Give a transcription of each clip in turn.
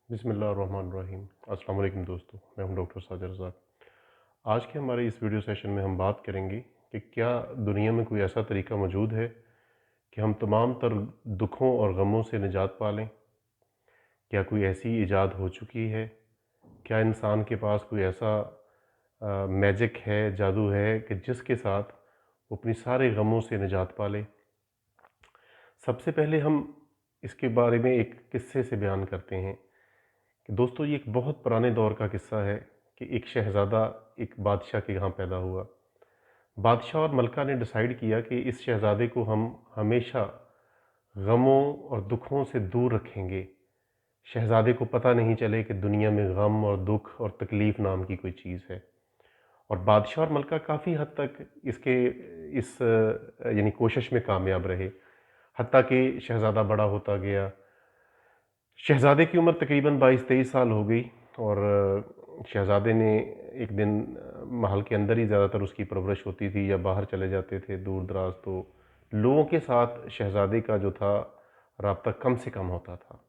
बिस्मिल्लाहिर्रहमानिर्रहीम। अस्सलाम वालेकुम दोस्तों, मैं हूं डॉक्टर साजिद रज़ाक। आज के हमारे इस वीडियो सेशन में हम बात करेंगे कि क्या दुनिया में कोई ऐसा तरीका मौजूद है कि हम तमाम तर दुखों और गमों से निजात पा लें। क्या कोई ऐसी इजाद हो चुकी है? क्या इंसान के पास कोई ऐसा मैजिक है, जादू है कि जिसके साथ वो अपनी सारे गमों से निजात पा ले। सबसे पहले हम इसके बारे में एक किस्से से बयान करते हैं कि दोस्तों ये एक बहुत पुराने दौर का किस्सा है कि एक शहज़ादा एक बादशाह के यहाँ पैदा हुआ। बादशाह और मलका ने डिसाइड किया कि इस शहज़ादे को हम हमेशा गमों और दुखों से दूर रखेंगे। शहज़ादे को पता नहीं चले कि दुनिया में गम और दुख और तकलीफ़ नाम की कोई चीज़ है। और बादशाह और मलका काफ़ी हद तक इसके इस यानी कोशिश में कामयाब रहे। हत्ता कि शहज़ादा बड़ा होता गया। शहज़ादे की उम्र तकरीबन 22-23 साल हो गई और शहज़ादे ने एक दिन महल के अंदर ही ज़्यादातर उसकी परवरिश होती थी या बाहर चले जाते थे दूर दराज, तो लोगों के साथ शहज़ादे का जो था राब्ता कम से कम होता था।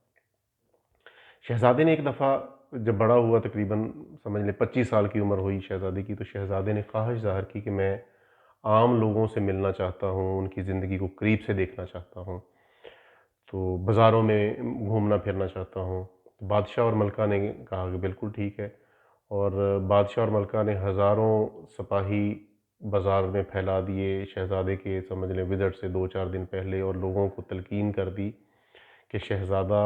शहज़ादे ने एक दफ़ा जब बड़ा हुआ, तकरीबन समझ लें 25 साल की उम्र हुई शहज़ादे की, तो शहज़ादे ने ख्वाहिश ज़ाहिर की कि मैं आम लोगों से मिलना चाहता हूँ, उनकी ज़िंदगी को करीब से देखना चाहता हूँ। तो बाज़ारों में घूमना फिरना चाहता हूँ। तो बादशाह और मलका ने कहा कि बिल्कुल ठीक है। और बादशाह और मलका ने हज़ारों सिपाही बाज़ार में फैला दिए शहज़ादे के, समझ लें विज़िट से 2-4 दिन पहले, और लोगों को तलकीन कर दी कि शहज़ादा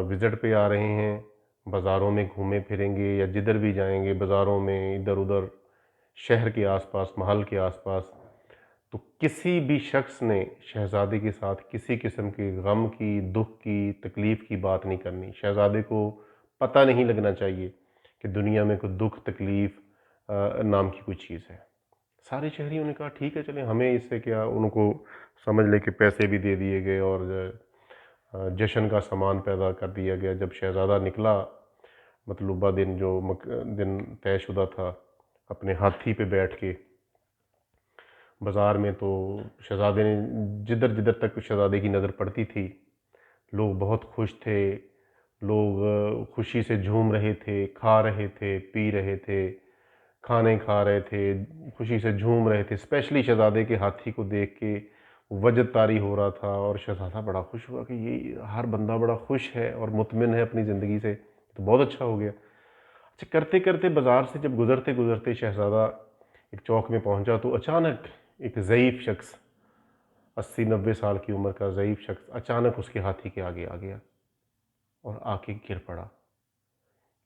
विज़िट पे आ रहे हैं, बाज़ारों में घूमे फिरेंगे या जिधर भी जाएंगे बाज़ारों में इधर-उधर शहर के आसपास, महल के आसपास। तो किसी भी शख्स ने शहज़ादे के साथ किसी किस्म के गम की, दुख की, तकलीफ़ की बात नहीं करनी। शहज़ादे को पता नहीं लगना चाहिए कि दुनिया में कोई दुख, तकलीफ़ नाम की कोई चीज़ है। सारे शहरियों ने कहा ठीक है, चलें, हमें इससे क्या। उनको समझ लें कि पैसे भी दे दिए गए और जश्न का सामान पैदा कर दिया गया। जब शहज़ादा निकला मतलूबा दिन, जो दिन तयशुदा था, अपने हाथी पे बैठ के बाज़ार में, तो शहज़ादे ने जिधर जिधर तक शहज़ादे की नज़र पड़ती थी, लोग बहुत खुश थे। लोग खुशी से झूम रहे थे, खा रहे थे, पी रहे थे, खाने खा रहे थे, खुशी से झूम रहे थे। स्पेशली शहज़ादे के हाथी को देख के वजद तारी हो रहा था और शहज़ादा बड़ा खुश हुआ कि ये हर बंदा बड़ा खुश है और मुतमिन है अपनी ज़िंदगी से, तो बहुत अच्छा हो गया। अच्छा, करते करते बाज़ार से जब गुज़रते गुज़रते शहज़ादा एक चौक में पहुंचा, तो अचानक एक ज़ईफ़ शख्स, 80-90 साल की उम्र का ज़ईफ़ शख्स अचानक उसके हाथी के आगे आ गया और आके गिर पड़ा,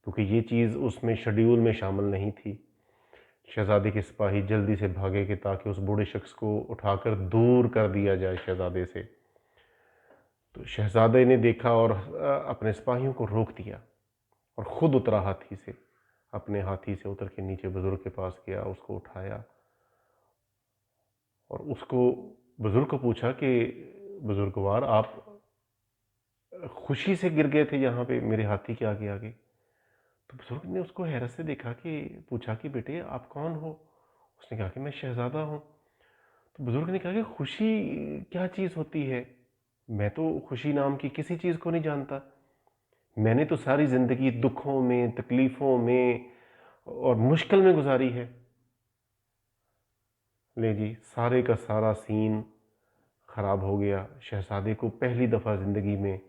क्योंकि ये चीज़ उसमें शेड्यूल में शामिल नहीं थी। शहज़ादे के सिपाही जल्दी से भागे कि ताकि उस बूढ़े शख्स को उठाकर दूर कर दिया जाए शहज़ादे से। तो शहज़ादे ने देखा और अपने सिपाहियों को रोक दिया और ख़ुद उतरा हाथी से। अपने हाथी से उतर के नीचे बुज़ुर्ग के पास गया, उसको उठाया और उसको बुज़ुर्ग को पूछा कि बुज़ुर्गवार, आप खुशी से गिर गए थे यहाँ पे मेरे हाथी के आगे आगे। तो बुज़ुर्ग ने उसको हैरत से देखा कि पूछा कि बेटे आप कौन हो? उसने कहा कि मैं शहज़ादा हूँ। तो बुज़ुर्ग ने कहा कि खुशी क्या चीज़ होती है? मैं तो खुशी नाम की किसी चीज़ को नहीं जानता। मैंने तो सारी ज़िंदगी दुखों में, तकलीफ़ों में और मुश्किल में गुजारी है। ले जी, सारे का सारा सीन ख़राब हो गया। शहज़ादे को पहली दफ़ा ज़िंदगी में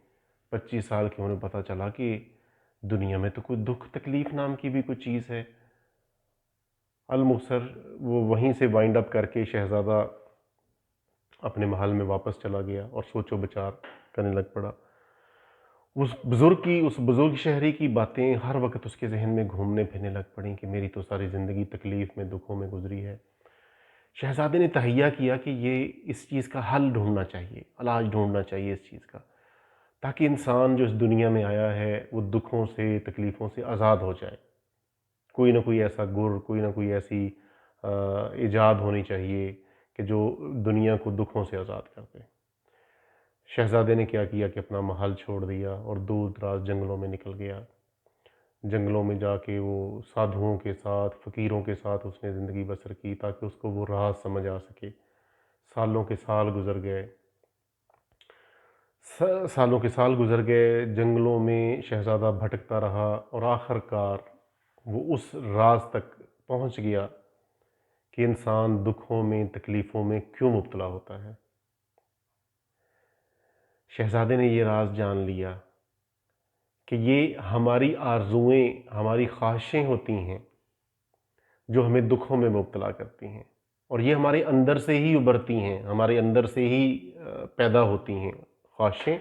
25 साल की उम्र में पता चला कि दुनिया में तो कोई दुख तकलीफ़ नाम की भी कोई चीज़ है। अलमुखसर वो वहीं से वाइंड अप करके शहज़ादा अपने महल में वापस चला गया और सोचो विचार करने लग पड़ा। उस बुज़ुर्ग शहरी की बातें हर वक़्त उसके ज़हन में घूमने फिरने लग पड़ीं कि मेरी तो सारी ज़िंदगी तकलीफ़ में, दुखों में गुज़री है। शहज़ादे ने तहैया किया कि ये इस चीज़ का हल ढूँढना चाहिए, इलाज ढूँढना चाहिए इस चीज़ का, ताकि इंसान जो इस दुनिया में आया है, वो दुखों से, तकलीफ़ों से आज़ाद हो जाए। कोई ना कोई ऐसा गुर, कोई ना कोई ऐसी इजाद होनी चाहिए कि जो दुनिया को दुखों से आज़ाद कर दे। शहज़ादे ने क्या किया कि अपना महल छोड़ दिया और दूर दराज जंगलों में निकल गया। जंगलों में जाके वो साधुओं के साथ, फ़कीरों के साथ उसने ज़िंदगी बसर की ताकि उसको वो राज समझ आ सके। सालों के साल गुज़र गए। सालों के साल गुजर गए, जंगलों में शहज़ादा भटकता रहा और आखिरकार वो उस राज तक पहुंच गया कि इंसान दुखों में, तकलीफ़ों में क्यों मुब्तला होता है। शहज़ादे ने ये राज जान लिया कि ये हमारी आरज़ुएँ, हमारी ख्वाहिशें होती हैं जो हमें दुखों में मुब्तला करती हैं, और ये हमारे अंदर से ही उभरती हैं, हमारे अंदर से ही पैदा होती हैं ख्वाहिशें,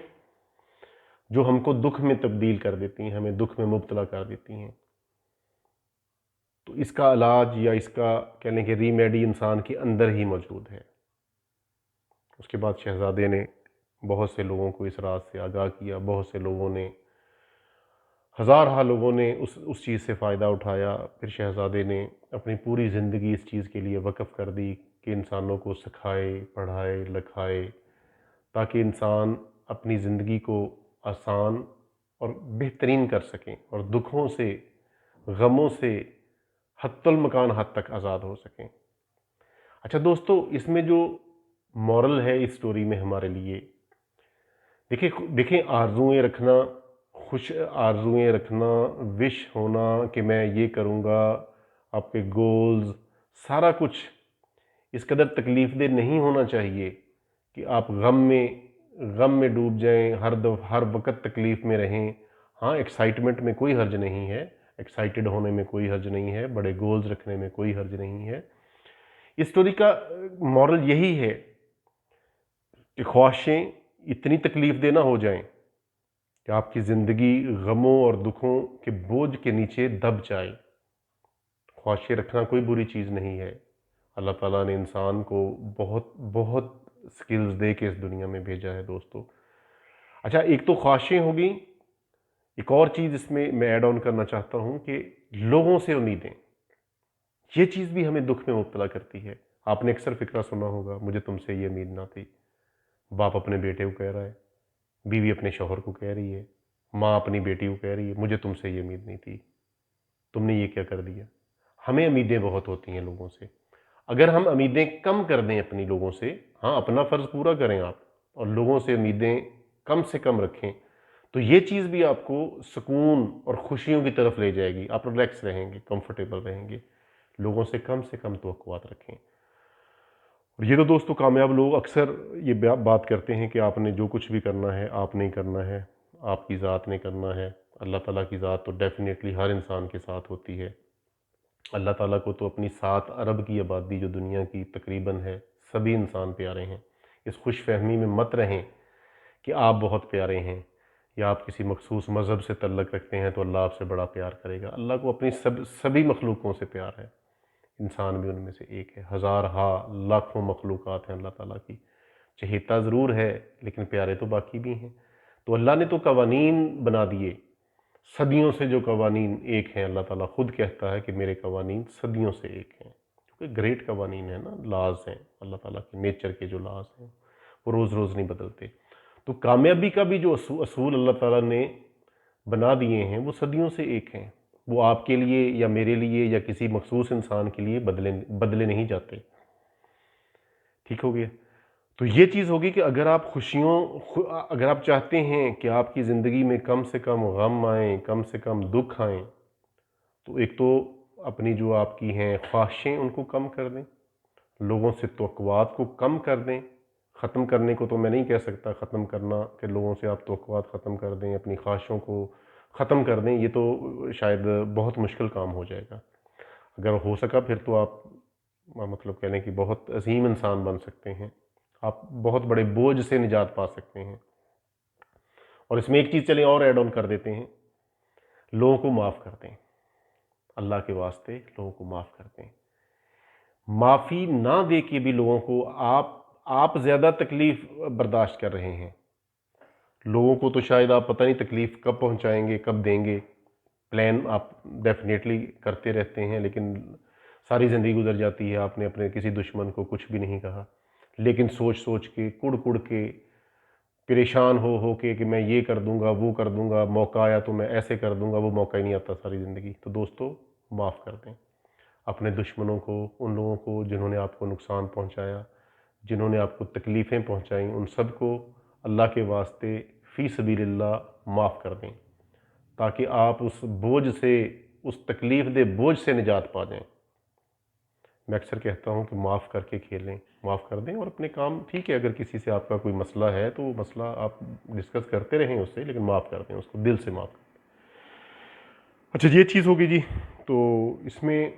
जो हमको दुख में तब्दील कर देती हैं, हमें दुख में मुब्तला कर देती हैं। तो इसका इलाज या इसका कह लें कि रीमेडी इंसान के अंदर ही मौजूद है। उसके बाद शहज़ादे ने बहुत से लोगों को इस राज से आगाह किया, बहुत से लोगों ने, हज़ार लोगों ने उस चीज़ से फ़ायदा उठाया। फिर शहज़ादे ने अपनी पूरी ज़िंदगी इस चीज़ के लिए वक़्फ़ कर दी कि इंसानों को सिखाए, पढ़ाए, लिखाए, ताकि इंसान अपनी ज़िंदगी को आसान और बेहतरीन कर सकें और दुखों से, गमों से हत्तुल मकान हद तक आज़ाद हो सकें। अच्छा दोस्तों, इसमें जो मॉरल है इस स्टोरी में हमारे लिए, देखिए देखें, आरज़ुएँ रखना, खुश आरज़ुएँ रखना, विश होना कि मैं ये करूँगा, आपके गोल्स, सारा कुछ इस कदर तकलीफ़ दे नहीं होना चाहिए कि आप गम में डूब जाएं, हर वक्त तकलीफ़ में रहें। हाँ, एक्साइटमेंट में कोई हर्ज नहीं है, एक्साइटेड होने में कोई हर्ज नहीं है, बड़े गोल्स रखने में कोई हर्ज नहीं है। इस स्टोरी का मॉरल यही है कि ख्वाहिशें इतनी तकलीफ़ दे ना हो जाएं कि आपकी ज़िंदगी गमों और दुखों के बोझ के नीचे दब जाए। ख्वाहिशें रखना कोई बुरी चीज़ नहीं है। अल्लाह ताला ने इंसान को बहुत बहुत स्किल्स दे के इस दुनिया में भेजा है दोस्तों। अच्छा, एक तो ख्वाहिशें होगी, एक और चीज़ इसमें मैं ऐड ऑन करना चाहता हूँ कि लोगों से उम्मीदें, ये चीज़ भी हमें दुख में मुब्तला करती है। आपने अक्सर फ़िक्रा सुना होगा, मुझे तुमसे ये उम्मीद ना थी। बाप अपने बेटे को कह रहा है, बीवी अपने शौहर को कह रही है, माँ अपनी बेटी को कह रही है, मुझे तुमसे ये उम्मीद नहीं थी, तुमने ये क्या कर दिया। हमें उम्मीदें बहुत होती हैं लोगों से। अगर हम उम्मीदें कम कर दें अपनी लोगों से, हाँ, अपना फ़र्ज़ पूरा करें आप और लोगों से उम्मीदें कम से कम रखें, तो ये चीज़ भी आपको सुकून और खुशियों की तरफ ले जाएगी। आप रिलैक्स रहेंगे, कंफर्टेबल रहेंगे। लोगों से कम तवक्कुआत रखें। और ये तो दोस्तों कामयाब लोग अक्सर ये बात करते हैं कि आपने जो कुछ भी करना है, आप नहीं करना है, आपकी ज़ात ने करना है। अल्लाह ताला की ज़ात तो डेफ़िनेटली हर इंसान के साथ होती है। अल्लाह ताला को तो अपनी 7 अरब की आबादी जो दुनिया की तकरीबन है, सभी इंसान प्यारे हैं। इस खुश फहमी में मत रहें कि आप बहुत प्यारे हैं या आप किसी मखसूस मज़हब से तल्लुक़ रखते हैं तो अल्लाह आपसे बड़ा प्यार करेगा। अल्लाह को अपनी सभी मखलूक़ों से प्यार है। इंसान भी उनमें से एक है। हज़ार लाखों मखलूक़ात हैं अल्लाह ताला की। चहेता ज़रूर है, लेकिन प्यारे तो बाकी भी हैं। तो अल्लाह ने तो कवानीन बना दिए, सदियों से जो कवानीन एक हैं। अल्लाह ताला खुद कहता है कि मेरे कवानीन सदियों से एक हैं, क्योंकि ग्रेट कवानीन है ना, लाज हैं अल्लाह ताला के, नेचर के जो लाज हैं वो रोज़ रोज़ नहीं बदलते। तो कामयाबी का भी जो असूल अल्लाह ताला ने बना दिए हैं वो सदियों से एक हैं। वो आपके लिए या मेरे लिए या किसी मखसूस इंसान के लिए बदले नहीं जाते। ठीक हो गया। तो ये चीज़ होगी कि अगर आप चाहते हैं कि आपकी ज़िंदगी में कम से कम गम आएँ, कम से कम दुख आएँ, तो एक तो अपनी जो आपकी हैं ख्वाहिशें उनको कम कर दें, लोगों से तवक्कुआत को कम कर दें। ख़त्म करने को तो मैं नहीं कह सकता ख़त्म करना कि लोगों से आप तवक्कुआत ख़त्म कर दें, अपनी ख्वाहिशों को ख़त्म कर दें, ये तो शायद बहुत मुश्किल काम हो जाएगा। अगर हो सका फिर तो आप मतलब कह लें कि बहुत अज़ीम इंसान बन सकते हैं। आप बहुत बड़े बोझ से निजात पा सकते हैं। और इसमें एक चीज़ चलें और ऐड ऑन कर देते हैं, लोगों को माफ़ कर दें। अल्लाह के वास्ते लोगों को माफ़ कर दें। माफ़ी ना दे के भी लोगों को आप ज़्यादा तकलीफ़ बर्दाश्त कर रहे हैं। लोगों को तो शायद आप पता नहीं तकलीफ़ कब पहुंचाएंगे, कब देंगे। प्लान आप डेफ़िनेटली करते रहते हैं, लेकिन सारी ज़िंदगी गुजर जाती है, आपने अपने किसी दुश्मन को कुछ भी नहीं कहा, लेकिन सोच सोच के, कुढ़ कुढ़ के, परेशान हो के कि मैं ये कर दूंगा, वो कर दूंगा, मौका आया तो मैं ऐसे कर दूंगा, वो मौका ही नहीं आता सारी ज़िंदगी। तो दोस्तों, माफ़ कर दें अपने दुश्मनों को, उन लोगों को जिन्होंने आपको नुकसान पहुंचाया, जिन्होंने आपको तकलीफ़ें पहुंचाई, उन सब को اللہ کے واسطے فی سبیل اللہ معاف کر دیں، تاکہ آپ اس بوجھ سے، اس تکلیف دہ بوجھ سے نجات پا جائیں۔ میں اکثر کہتا ہوں کہ معاف کر کے کھیلیں، معاف کر دیں اور اپنے کام، ٹھیک ہے اگر کسی سے آپ کا کوئی مسئلہ ہے تو وہ مسئلہ آپ ڈسکس کرتے رہیں اس سے، لیکن معاف کر دیں اس کو، دل سے معاف کر دیں۔ اچھا یہ چیز ہوگی جی۔ تو اس میں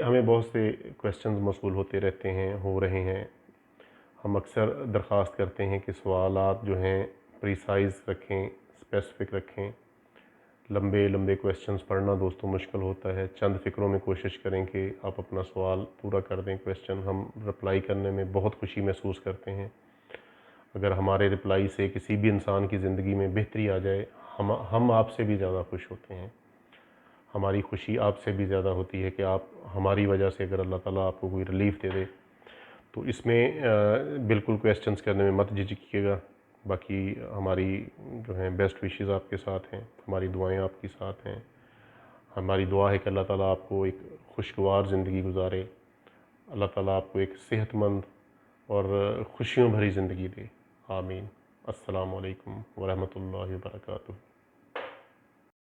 ہمیں بہت سے کویسچنز موصول ہوتے رہتے ہیں، ہو رہے ہیں۔ ہم اکثر درخواست کرتے ہیں کہ سوالات جو ہیں پریسائز رکھیں، اسپیسیفک رکھیں۔ لمبے لمبے کویسچنز پڑھنا دوستوں مشکل ہوتا ہے، چند فکروں میں کوشش کریں کہ آپ اپنا سوال پورا کر دیں۔ کویسچن ہم رپلائی کرنے میں بہت خوشی محسوس کرتے ہیں۔ اگر ہمارے رپلائی سے کسی بھی انسان کی زندگی میں بہتری آ جائے، ہم آپ سے بھی زیادہ خوش ہوتے ہیں۔ ہماری خوشی آپ سے بھی زیادہ ہوتی ہے کہ آپ ہماری وجہ سے اگر اللہ تعالیٰ آپ کو کوئی ریلیف دے دے۔ تو اس میں بالکل کویسچنز کرنے میں مت جھجکیے گا۔ باقی ہماری جو ہیں بیسٹ وشز آپ کے ساتھ ہیں، ہماری دعائیں آپ کے ساتھ ہیں۔ ہماری دعا ہے کہ اللہ تعالیٰ آپ کو ایک خوشگوار زندگی گزارے، اللہ تعالیٰ آپ کو ایک صحت مند اور خوشیوں بھری زندگی دے۔ آمین۔ السلام علیکم ورحمۃ اللہ وبرکاتہ۔